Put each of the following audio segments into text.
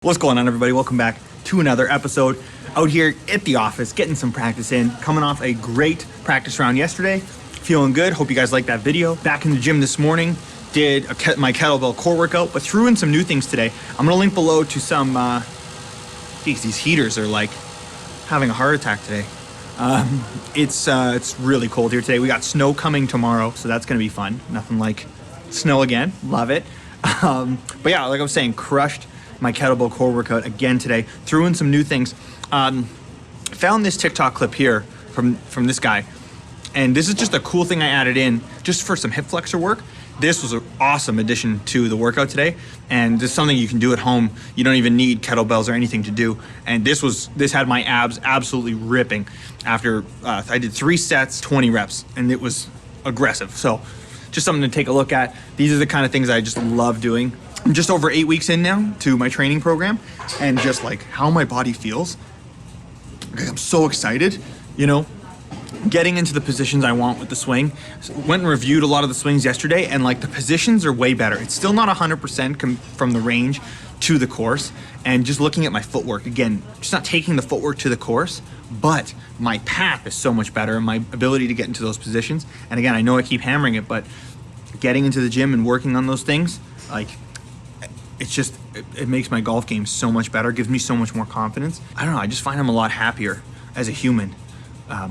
What's going on, everybody? Welcome back to another episode. Out here at the office, getting some practice in, coming off a great practice round yesterday. Feeling good. Hope you guys liked that video. Back in the gym this morning, did my kettlebell core workout, but threw in some new things today. I'm gonna link below to some, geez, these heaters are like having a heart attack today. It's really cold here today. We got snow coming tomorrow, so that's gonna be fun. Nothing like snow again. Love it. But yeah, like I was saying, crushed my kettlebell core workout again today. Threw in some new things. Found this TikTok clip here from this guy, and this is just a cool thing I added in just for some hip flexor work. This was an awesome addition to the workout today, and this is something you can do at home. You don't even need kettlebells or anything to do. And this had my abs absolutely ripping after I did 3 sets, 20 reps, and it was aggressive. So just something to take a look at. These are the kind of things I just love doing. I'm just over 8 weeks in now to my training program, and just like how my body feels, I'm so excited, you know, getting into the positions I want with the swing. So went and reviewed a lot of the swings yesterday, and like the positions are way better. It's still not 100% from the range to the course, and just looking at my footwork, again, just not taking the footwork to the course, but my path is so much better, and my ability to get into those positions. And again, I know I keep hammering it, but getting into the gym and working on those things, like, it makes my golf game so much better, gives me so much more confidence. I don't know, I just find I'm a lot happier as a human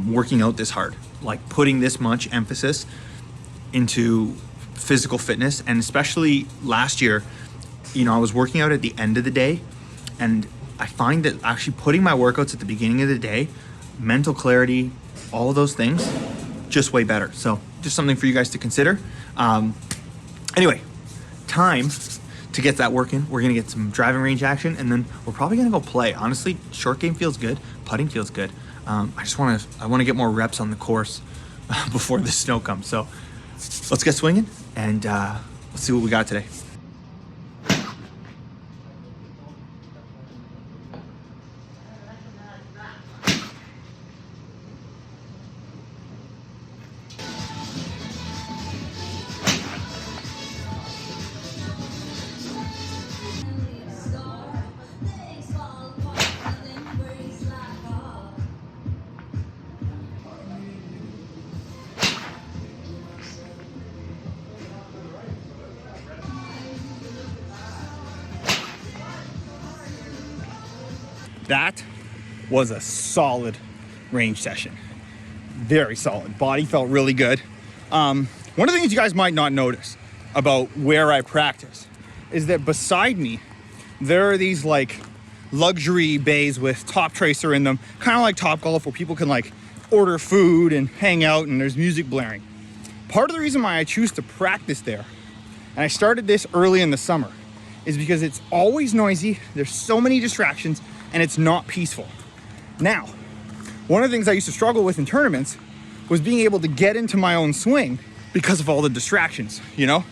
working out this hard, like putting this much emphasis into physical fitness. And especially last year, you know, I was working out at the end of the day, and I find that actually putting my workouts at the beginning of the day, mental clarity, all of those things, just way better. So just something for you guys to consider. Anyway, time to get that work in. We're gonna get some driving range action, and then we're probably gonna go play. Honestly, short game feels good, putting feels good. I want to get more reps on the course before the snow comes. So let's get swinging, and let's see what we got today. That was a solid range session. Very solid. Body felt really good. One of the things you guys might not notice about where I practice is that beside me, there are these like luxury bays with Toptracer in them, kind of like Topgolf, where people can like order food and hang out and there's music blaring. Part of the reason why I choose to practice there, and I started this early in the summer, is because it's always noisy. There's so many distractions, and it's not peaceful. Now, one of the things I used to struggle with in tournaments was being able to get into my own swing because of all the distractions, you know,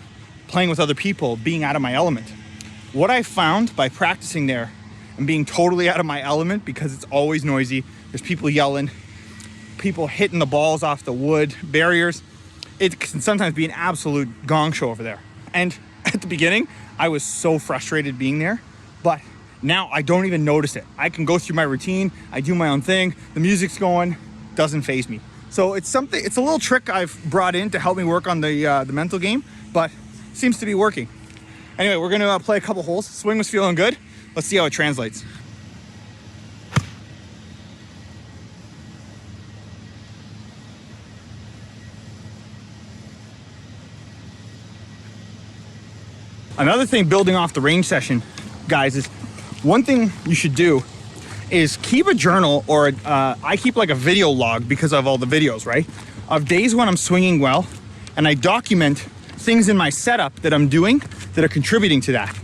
playing with other people, being out of my element. What I found by practicing there and being totally out of my element, because it's always noisy, there's people yelling, people hitting the balls off the wood barriers, it can sometimes be an absolute gong show over there. And at the beginning, I was so frustrated being there, but now I don't even notice it. I can go through my routine, I do my own thing, the music's going, doesn't faze me. So it's a little trick I've brought in to help me work on the mental game, but seems to be working. Anyway, we're gonna play a couple holes. Swing was feeling good. Let's see how it translates. Another thing building off the range session, guys, is one thing you should do is keep a journal, or I keep like a video log because of all the videos, right? Of days when I'm swinging well, and I document things in my setup that I'm doing that are contributing to that.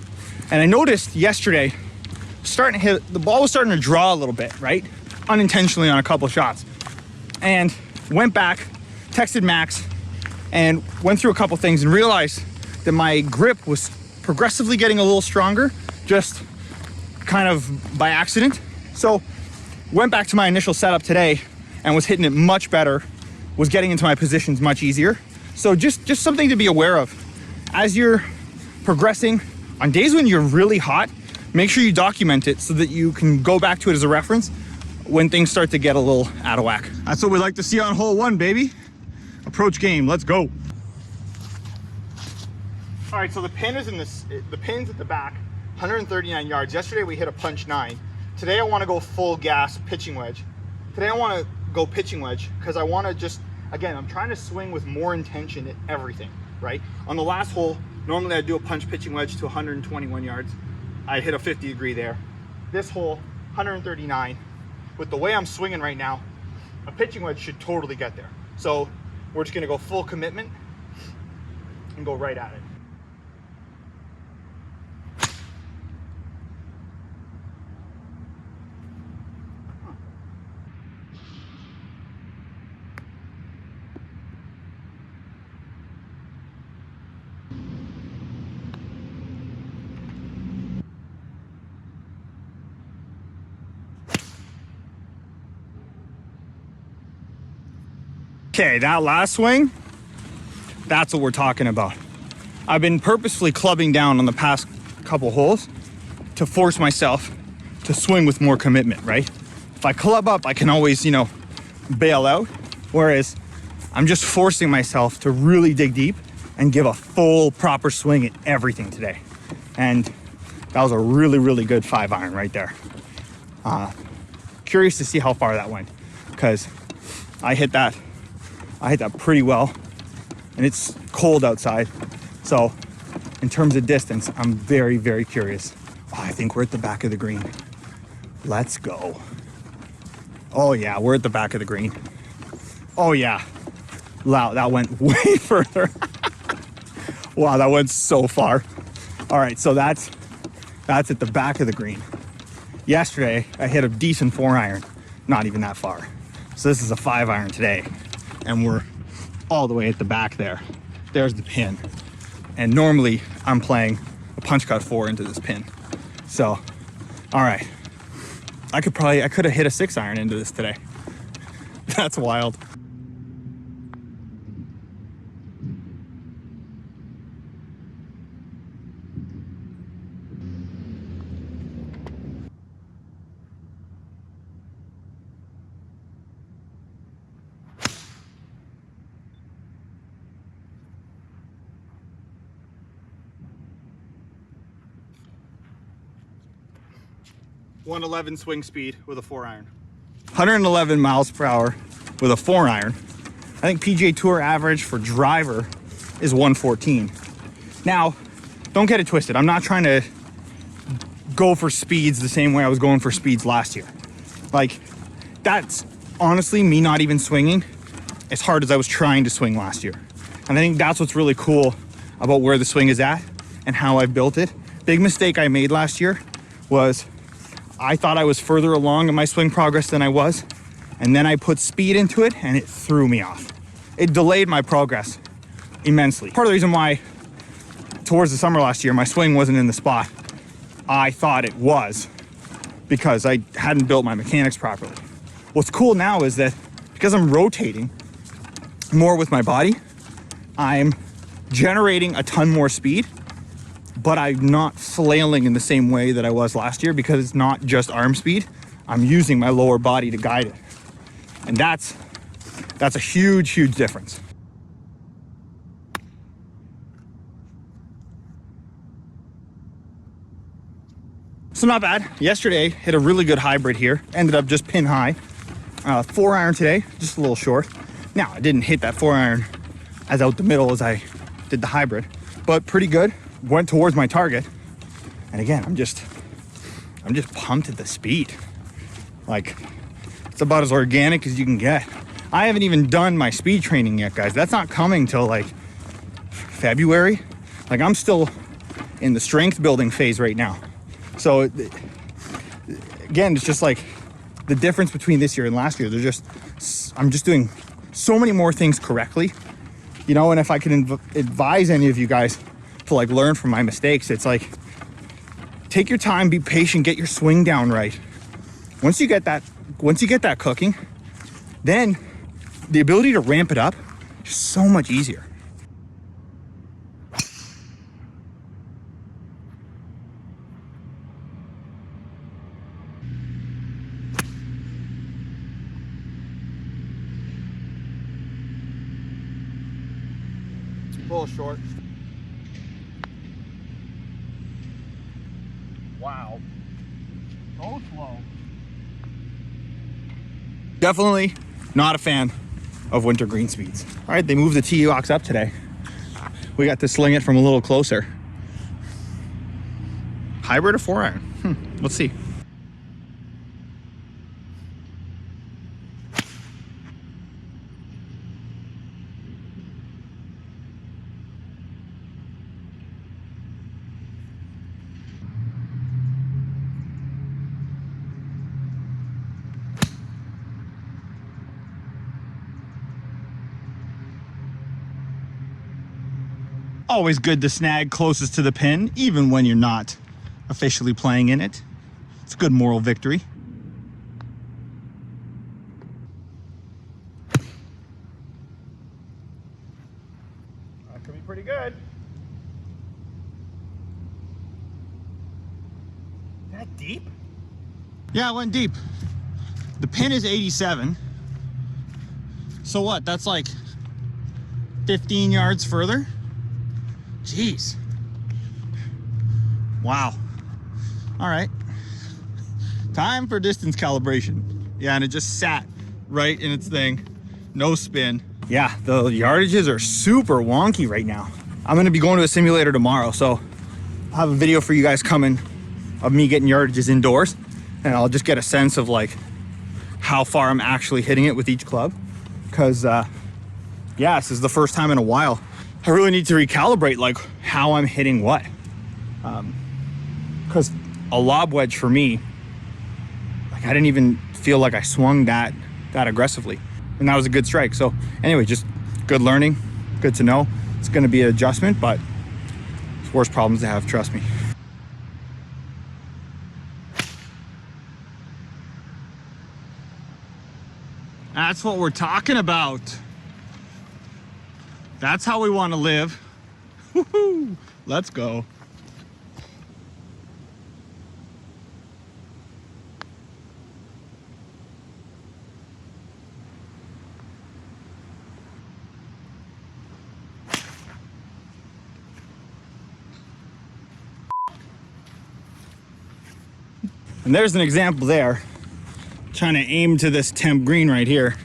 And I noticed yesterday, the ball was starting to draw a little bit, right? Unintentionally on a couple shots. And went back, texted Max, and went through a couple things and realized that my grip was progressively getting a little stronger, just kind of by accident. So went back to my initial setup today and was hitting it much better, was getting into my positions much easier. So just something to be aware of as you're progressing. On days when you're really hot, make sure you document it so that you can go back to it as a reference when things start to get a little out of whack. That's what we like to see on hole 1, baby. Approach game, let's go. All right, so the pin is the pin's at the back, 139 yards. Yesterday we hit a punch 9. Today I want to go full gas pitching wedge. Today I want to go pitching wedge because I want to just, again, I'm trying to swing with more intention at everything, right? On the last hole, normally I do a punch pitching wedge to 121 yards. I hit a 50 degree there. This hole, 139. With the way I'm swinging right now, a pitching wedge should totally get there. So we're just gonna go full commitment and go right at it. Okay, that last swing, that's what we're talking about. I've been purposefully clubbing down on the past couple holes to force myself to swing with more commitment, right? If I club up, I can always, bail out. Whereas I'm just forcing myself to really dig deep and give a full proper swing at everything today. And that was a really, really good 5-iron right there. Curious to see how far that went because I hit that pretty well, and it's cold outside. So in terms of distance, I'm very, very curious. Oh, I think we're at the back of the green. Let's go. Oh yeah, we're at the back of the green. Oh yeah. Wow, that went way further. Wow, that went so far. All right, so that's at the back of the green. Yesterday, I hit a decent 4-iron, not even that far. So this is a 5-iron today. And we're all the way at the back there. There's the pin. And normally I'm playing a punch cut 4 into this pin. So, all right. I could have hit a 6-iron into this today. That's wild. .111 swing speed with a 4-iron. 111 miles per hour with a 4-iron. I think PGA Tour average for driver is 114. Now, don't get it twisted. I'm not trying to go for speeds the same way I was going for speeds last year. Like, that's honestly me not even swinging as hard as I was trying to swing last year. And I think that's what's really cool about where the swing is at and how I built it. Big mistake I made last year was I thought I was further along in my swing progress than I was, and then I put speed into it and it threw me off. It delayed my progress immensely. Part of the reason why towards the summer last year my swing wasn't in the spot I thought it was because I hadn't built my mechanics properly. What's cool now is that because I'm rotating more with my body, I'm generating a ton more speed, but I'm not flailing in the same way that I was last year because it's not just arm speed. I'm using my lower body to guide it. And that's a huge, huge difference. So not bad. Yesterday, hit a really good hybrid here. Ended up just pin high. 4-iron today, just a little short. Now, I didn't hit that 4-iron as out the middle as I did the hybrid, but pretty good. Went towards my target. And again, I'm just pumped at the speed. Like, it's about as organic as you can get. I haven't even done my speed training yet, guys. That's not coming till like February. Like, I'm still in the strength building phase right now. So again, it's just like the difference between this year and last year. I'm just doing so many more things correctly, and if I can advise any of you guys to like learn from my mistakes, it's like, take your time, be patient, get your swing down right. Once you get that cooking, then the ability to ramp it up is so much easier. little short. Wow. So slow. Definitely not a fan of winter green speeds. All right, they moved the tee box up today. We got to sling it from a little closer. Hybrid or 4-iron? Let's see. Always good to snag closest to the pin, even when you're not officially playing in it. It's a good moral victory. That could be pretty good. Is that deep? Yeah, it went deep. The pin is 87. So what? That's like 15 yards further? Jeez. Wow. All right. Time for distance calibration. Yeah, and it just sat right in its thing. No spin. Yeah, the yardages are super wonky right now. I'm gonna be going to a simulator tomorrow, so I'll have a video for you guys coming of me getting yardages indoors, and I'll just get a sense of like how far I'm actually hitting it with each club. Cause yeah, this is the first time in a while I really need to recalibrate like how I'm hitting what. Because a lob wedge for me, like I didn't even feel like I swung that aggressively, and that was a good strike. So anyway, just good learning, good to know. It's going to be an adjustment, but it's worse problems to have, trust me. That's what we're talking about. That's how we want to live. Woohoo! Let's go. And there's an example there. Trying to aim to this temp green right here.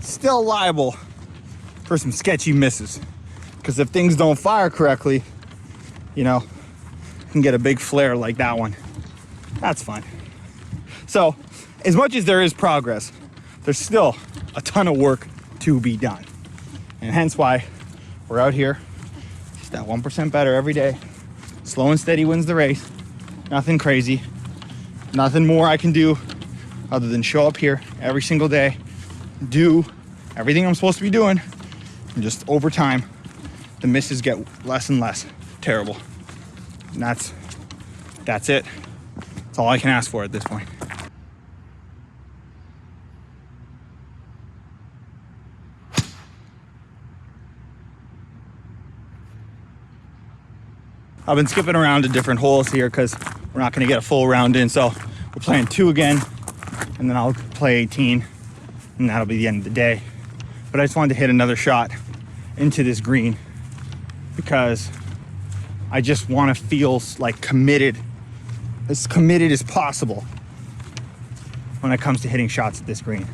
Still liable for some sketchy misses, because if things don't fire correctly, you know, you can get a big flare like that one. That's fine. So as much as there is progress, there's still a ton of work to be done, and hence why we're out here just that 1% better every day. Slow and steady wins the race. Nothing crazy, nothing more I can do other than show up here every single day, do everything I'm supposed to be doing, and just over time, the misses get less and less terrible. And that's it. That's all I can ask for at this point. I've been skipping around to different holes here because we're not going to get a full round in. So we're playing 2 again, and then I'll play 18, and that'll be the end of the day. But I just wanted to hit another shot into this green because I just want to feel like committed as possible when it comes to hitting shots at this green.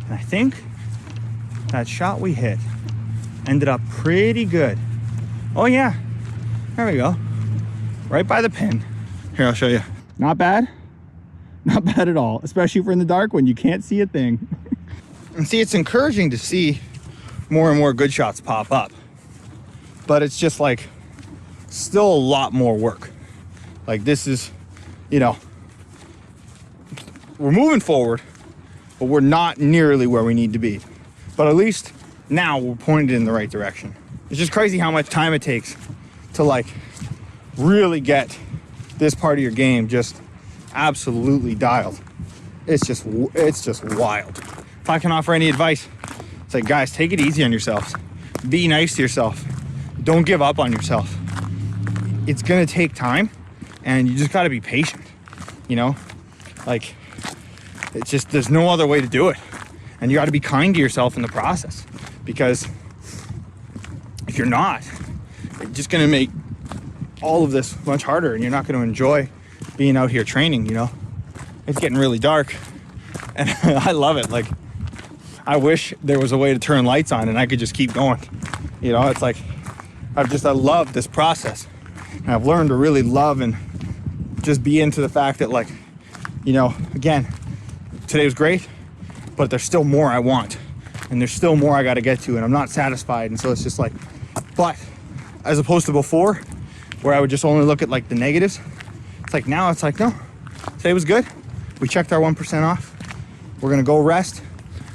And I think that shot we hit ended up pretty good. Oh yeah, there we go. Right by the pin. Here, I'll show you. Not bad. Not bad at all, especially for in the dark when you can't see a thing. And see, it's encouraging to see more and more good shots pop up, but it's just like still a lot more work. Like this is, you know, we're moving forward, but we're not nearly where we need to be. But at least now we're pointed in the right direction. It's just crazy how much time it takes to like really get this part of your game just absolutely dialed. It's just wild. If I can offer any advice, it's like, guys, take it easy on yourselves. Be nice to yourself. Don't give up on yourself. It's gonna take time, and you just gotta be patient, you know? Like, it's just, there's no other way to do it. And you gotta be kind to yourself in the process, because if you're not, it's just gonna make all of this much harder, and you're not gonna enjoy being out here training, you know? It's getting really dark, and I love it. Like, I wish there was a way to turn lights on and I could just keep going. You know, it's like, I love this process. And I've learned to really love and just be into the fact that, like, you know, again, today was great, but there's still more I want. And there's still more I got to get to, and I'm not satisfied. And so it's just like, but as opposed to before, where I would just only look at like the negatives, it's like now it's like, no, today was good. We checked our 1% off. We're going to go rest.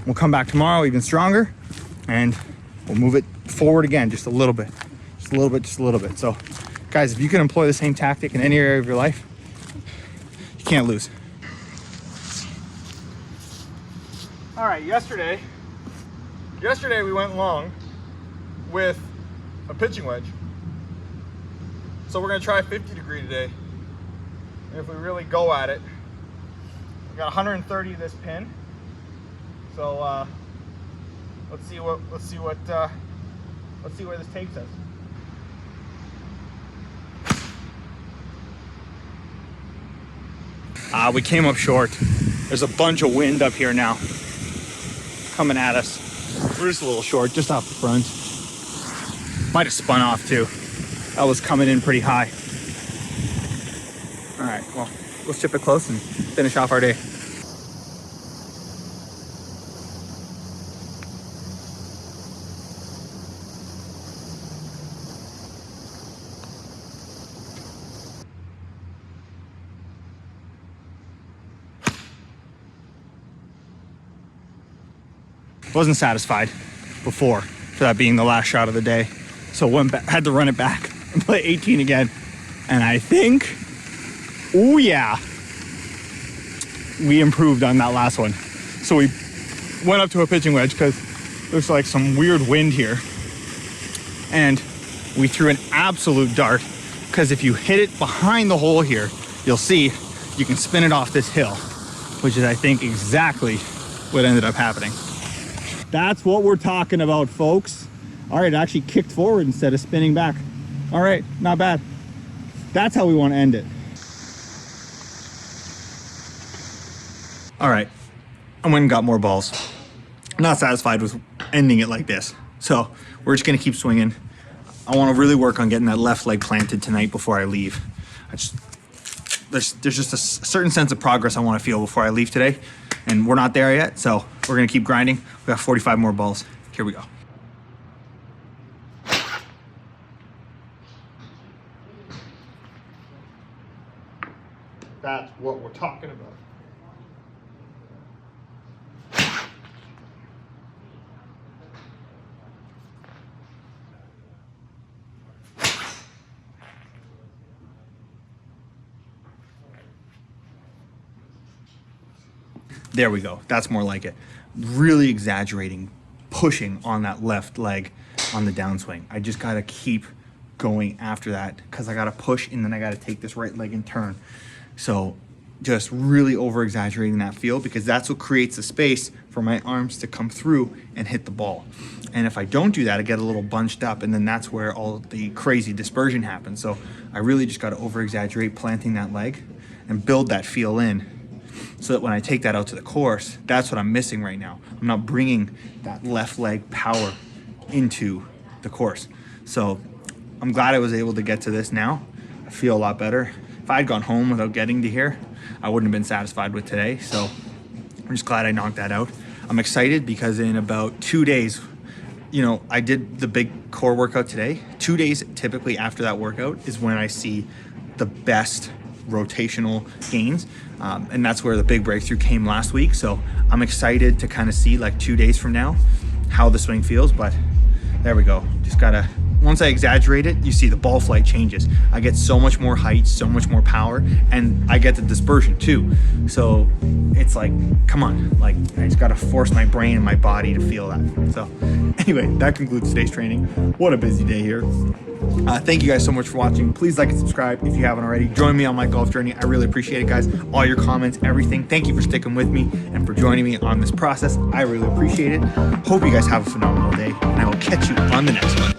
We'll come back tomorrow even stronger, and we'll move it forward again just a little bit, just a little bit, just a little bit. So guys, if you can employ the same tactic in any area of your life, you can't lose. All right, yesterday we went long with a pitching wedge. So we're gonna try 50 degree today. And if we really go at it, we got 130 this pin. So let's see where this takes us. We came up short. There's a bunch of wind up here now coming at us. We're just a little short, just off the front. Might have spun off too. That was coming in pretty high. All right, well, let's chip it close and finish off our day. Wasn't satisfied before for that being the last shot of the day, so had to run it back and play 18 again. And I think, oh yeah, we improved on that last one. So we went up to a pitching wedge because there's like some weird wind here, and we threw an absolute dart, because if you hit it behind the hole here, you'll see you can spin it off this hill, which is, I think, exactly what ended up happening. That's what we're talking about, folks. All right, it actually kicked forward instead of spinning back. All right, not bad. That's how we want to end it. All right, I went and got more balls. I'm not satisfied with ending it like this, so we're just gonna keep swinging. I want to really work on getting that left leg planted tonight before I leave. There's just a certain sense of progress I want to feel before I leave today, and we're not there yet, so we're gonna keep grinding. We got 45 more balls. Here we go. That's what we're talking about. There we go. That's more like it. Really exaggerating, pushing on that left leg on the downswing. I just got to keep going after that, because I got to push and then I got to take this right leg and turn. So just really over exaggerating that feel, because that's what creates the space for my arms to come through and hit the ball. And if I don't do that, I get a little bunched up, and then that's where all the crazy dispersion happens. So I really just got to over exaggerate planting that leg and build that feel in, so that when I take that out to the course, that's what I'm missing right now. I'm not bringing that left leg power into the course. So I'm glad I was able to get to this now. I feel a lot better. If I'd gone home without getting to here, I wouldn't have been satisfied with today. So I'm just glad I knocked that out. I'm excited because in about 2 days, you know, I did the big core workout today. 2 days typically after that workout is when I see the best rotational gains, and that's where the big breakthrough came last week. So I'm excited to kind of see, like, 2 days from now, how the swing feels. But there we go. Just gotta, once I exaggerate it, you see the ball flight changes. I get so much more height, so much more power, and I get the dispersion too. So it's like, come on, like, I just gotta force my brain and my body to feel that. So anyway, that concludes today's training. What a busy day here. Thank you guys so much for watching. Please like and subscribe if you haven't already. Join me on my golf journey. I really appreciate it, guys. All your comments, everything. Thank you for sticking with me and for joining me on this process. I really appreciate it. Hope you guys have a phenomenal day, and I will catch you on the next one.